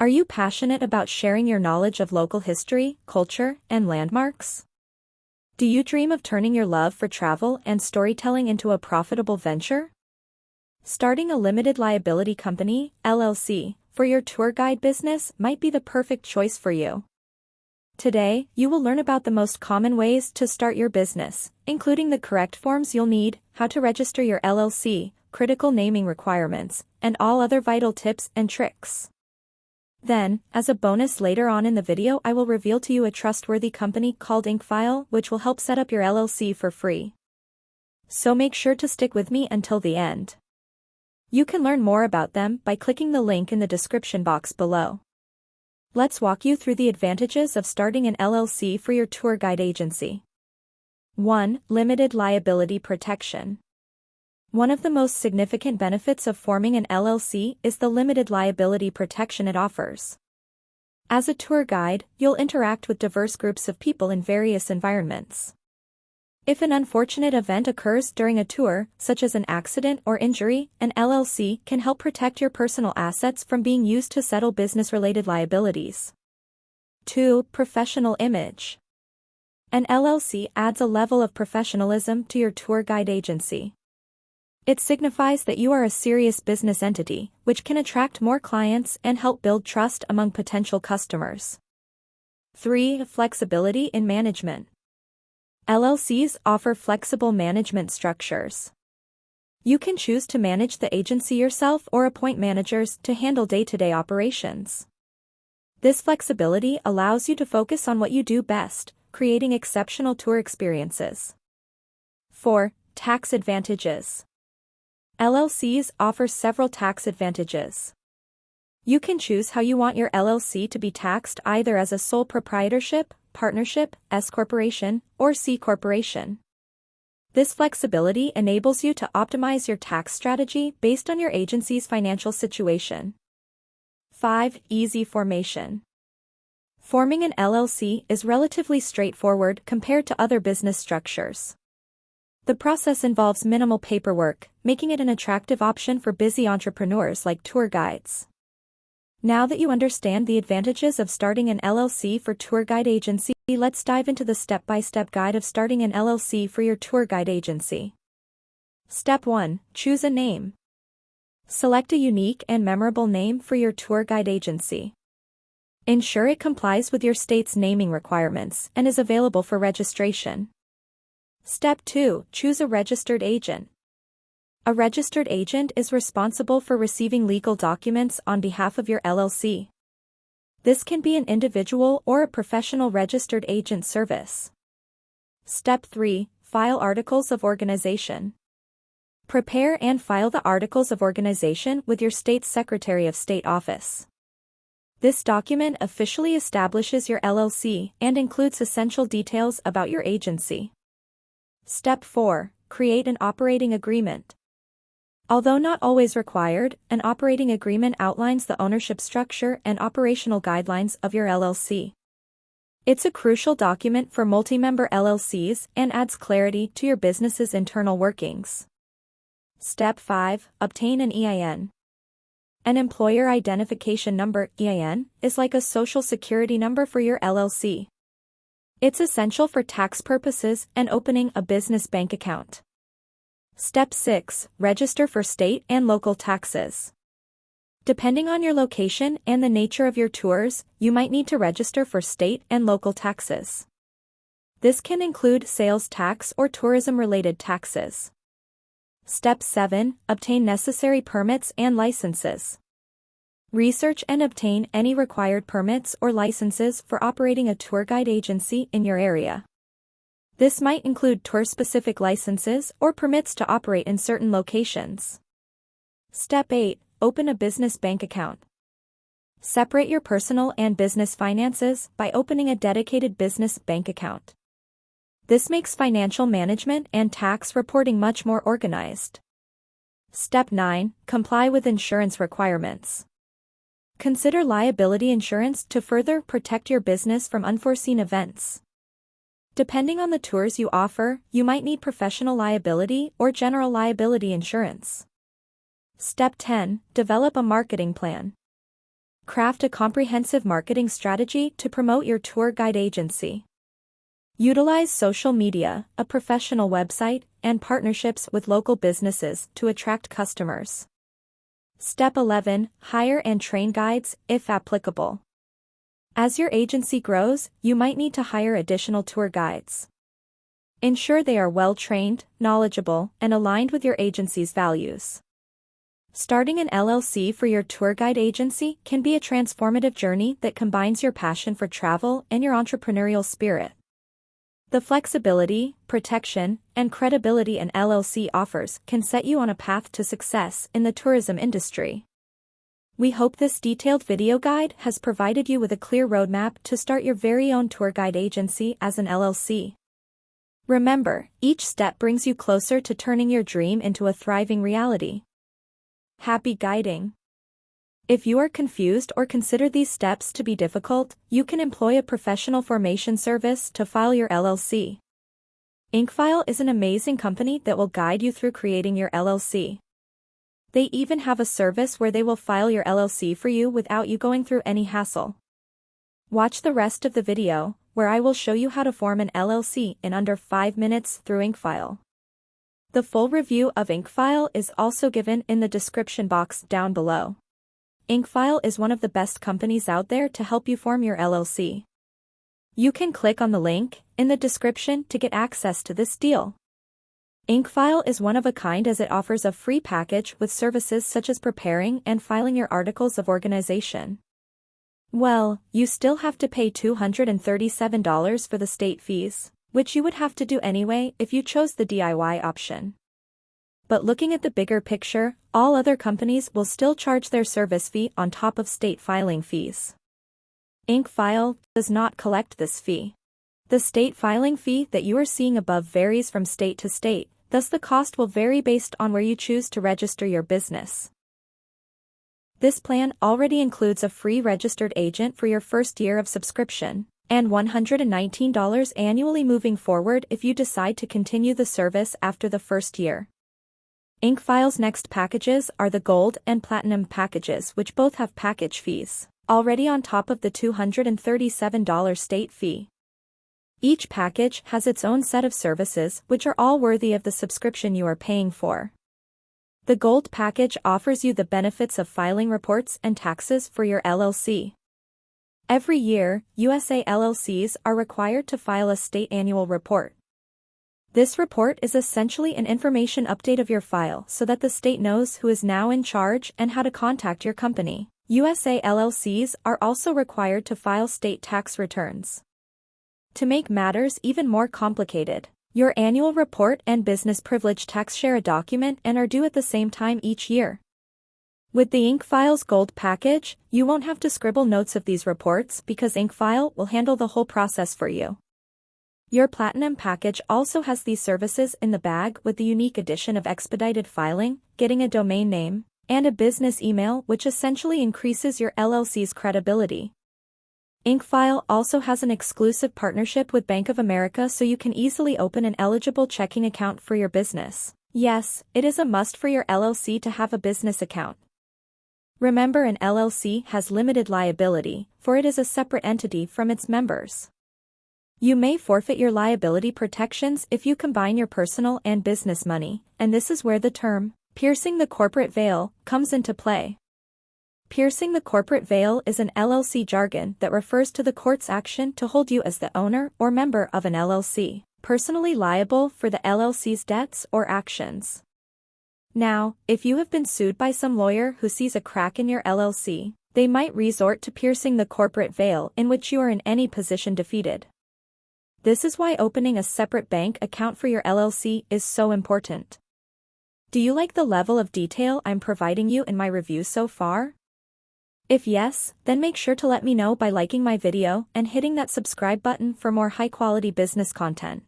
Are you passionate about sharing your knowledge of local history, culture, and landmarks? Do you dream of turning your love for travel and storytelling into a profitable venture? Starting a limited liability company, LLC, for your tour guide business might be the perfect choice for you. Today, you will learn about the most common ways to start your business, including the correct forms you'll need, how to register your LLC, critical naming requirements, and all other vital tips and tricks. Then, as a bonus later on in the video, I will reveal to you a trustworthy company called InkFile, which will help set up your LLC for free. So make sure to stick with me until the end. You can learn more about them by clicking the link in the description box below. Let's walk you through the advantages of starting an LLC for your tour guide agency. 1. Limited liability protection. One of the most significant benefits of forming an LLC is the limited liability protection it offers. As a tour guide, you'll interact with diverse groups of people in various environments. If an unfortunate event occurs during a tour, such as an accident or injury, an LLC can help protect your personal assets from being used to settle business-related liabilities. 2. Professional image. An LLC adds a level of professionalism to your tour guide agency. It signifies that you are a serious business entity, which can attract more clients and help build trust among potential customers. 3. Flexibility in management. LLCs offer flexible management structures. You can choose to manage the agency yourself or appoint managers to handle day-to-day operations. This flexibility allows you to focus on what you do best, creating exceptional tour experiences. 4. Tax advantages. LLCs offer several tax advantages. You can choose how you want your LLC to be taxed, either as a sole proprietorship, partnership, S corporation, or C corporation. This flexibility enables you to optimize your tax strategy based on your agency's financial situation. 5. Easy formation. Forming an LLC is relatively straightforward compared to other business structures. The process involves minimal paperwork, making it an attractive option for busy entrepreneurs like tour guides. Now that you understand the advantages of starting an LLC for tour guide agency, let's dive into the step-by-step guide of starting an LLC for your tour guide agency. Step 1. Choose a name. Select a unique and memorable name for your tour guide agency. Ensure it complies with your state's naming requirements and is available for registration. Step 2. Choose a registered agent. A registered agent is responsible for receiving legal documents on behalf of your LLC. This can be an individual or a professional registered agent service. Step 3. File articles of organization. Prepare and file the articles of organization with your state's Secretary of State office. This document officially establishes your LLC and includes essential details about your agency. Step 4. Create an operating agreement. Although not always required, an operating agreement outlines the ownership structure and operational guidelines of your LLC. It's a crucial document for multi-member LLCs and adds clarity to your business's internal workings. Step 5. Obtain an EIN. An employer identification number, EIN, is like a social security number for your LLC. It's essential for tax purposes and opening a business bank account. Step 6. Register for state and local taxes. Depending on your location and the nature of your tours, you might need to register for state and local taxes. This can include sales tax or tourism-related taxes. Step 7. Obtain necessary permits and licenses. Research and obtain any required permits or licenses for operating a tour guide agency in your area. This might include tour-specific licenses or permits to operate in certain locations. Step 8. Open a business bank account. Separate your personal and business finances by opening a dedicated business bank account. This makes financial management and tax reporting much more organized. Step 9. Comply with insurance requirements. Consider liability insurance to further protect your business from unforeseen events. Depending on the tours you offer, you might need professional liability or general liability insurance. Step 10. Develop a marketing plan. Craft a comprehensive marketing strategy to promote your tour guide agency. Utilize social media, a professional website, and partnerships with local businesses to attract customers. Step 11. Hire and train guides, if applicable. As your agency grows, you might need to hire additional tour guides. Ensure they are well-trained, knowledgeable, and aligned with your agency's values. Starting an LLC for your tour guide agency can be a transformative journey that combines your passion for travel and your entrepreneurial spirit. The flexibility, protection, and credibility an LLC offers can set you on a path to success in the tourism industry. We hope this detailed video guide has provided you with a clear roadmap to start your very own tour guide agency as an LLC. Remember, each step brings you closer to turning your dream into a thriving reality. Happy guiding! If you are confused or consider these steps to be difficult, you can employ a professional formation service to file your LLC. InkFile is an amazing company that will guide you through creating your LLC. They even have a service where they will file your LLC for you without you going through any hassle. Watch the rest of the video, where I will show you how to form an LLC in under 5 minutes through InkFile. The full review of InkFile is also given in the description box down below. InkFile is one of the best companies out there to help you form your LLC. You can click on the link in the description to get access to this deal. InkFile is one of a kind as it offers a free package with services such as preparing and filing your articles of organization. Well, you still have to pay $237 for the state fees, which you would have to do anyway if you chose the DIY option. But looking at the bigger picture, all other companies will still charge their service fee on top of state filing fees. InkFile does not collect this fee. The state filing fee that you are seeing above varies from state to state, thus the cost will vary based on where you choose to register your business. This plan already includes a free registered agent for your first year of subscription, and $119 annually moving forward if you decide to continue the service after the first year. InkFile's next packages are the Gold and Platinum packages, which both have package fees, already on top of the $237 state fee. Each package has its own set of services which are all worthy of the subscription you are paying for. The Gold package offers you the benefits of filing reports and taxes for your LLC. Every year, USA LLCs are required to file a state annual report. This report is essentially an information update of your file so that the state knows who is now in charge and how to contact your company. USA LLCs are also required to file state tax returns. To make matters even more complicated, your annual report and business privilege tax share a document and are due at the same time each year. With the InkFile's Gold package, you won't have to scribble notes of these reports because InkFile will handle the whole process for you. Your Platinum package also has these services in the bag with the unique addition of expedited filing, getting a domain name, and a business email which essentially increases your LLC's credibility. InkFile also has an exclusive partnership with Bank of America so you can easily open an eligible checking account for your business. Yes, it is a must for your LLC to have a business account. Remember, an LLC has limited liability, for it is a separate entity from its members. You may forfeit your liability protections if you combine your personal and business money, and this is where the term, piercing the corporate veil, comes into play. Piercing the corporate veil is an LLC jargon that refers to the court's action to hold you as the owner or member of an LLC, personally liable for the LLC's debts or actions. Now, if you have been sued by some lawyer who sees a crack in your LLC, they might resort to piercing the corporate veil in which you are in any position defeated. This is why opening a separate bank account for your LLC is so important. Do you like the level of detail I'm providing you in my review so far? If yes, then make sure to let me know by liking my video and hitting that subscribe button for more high-quality business content.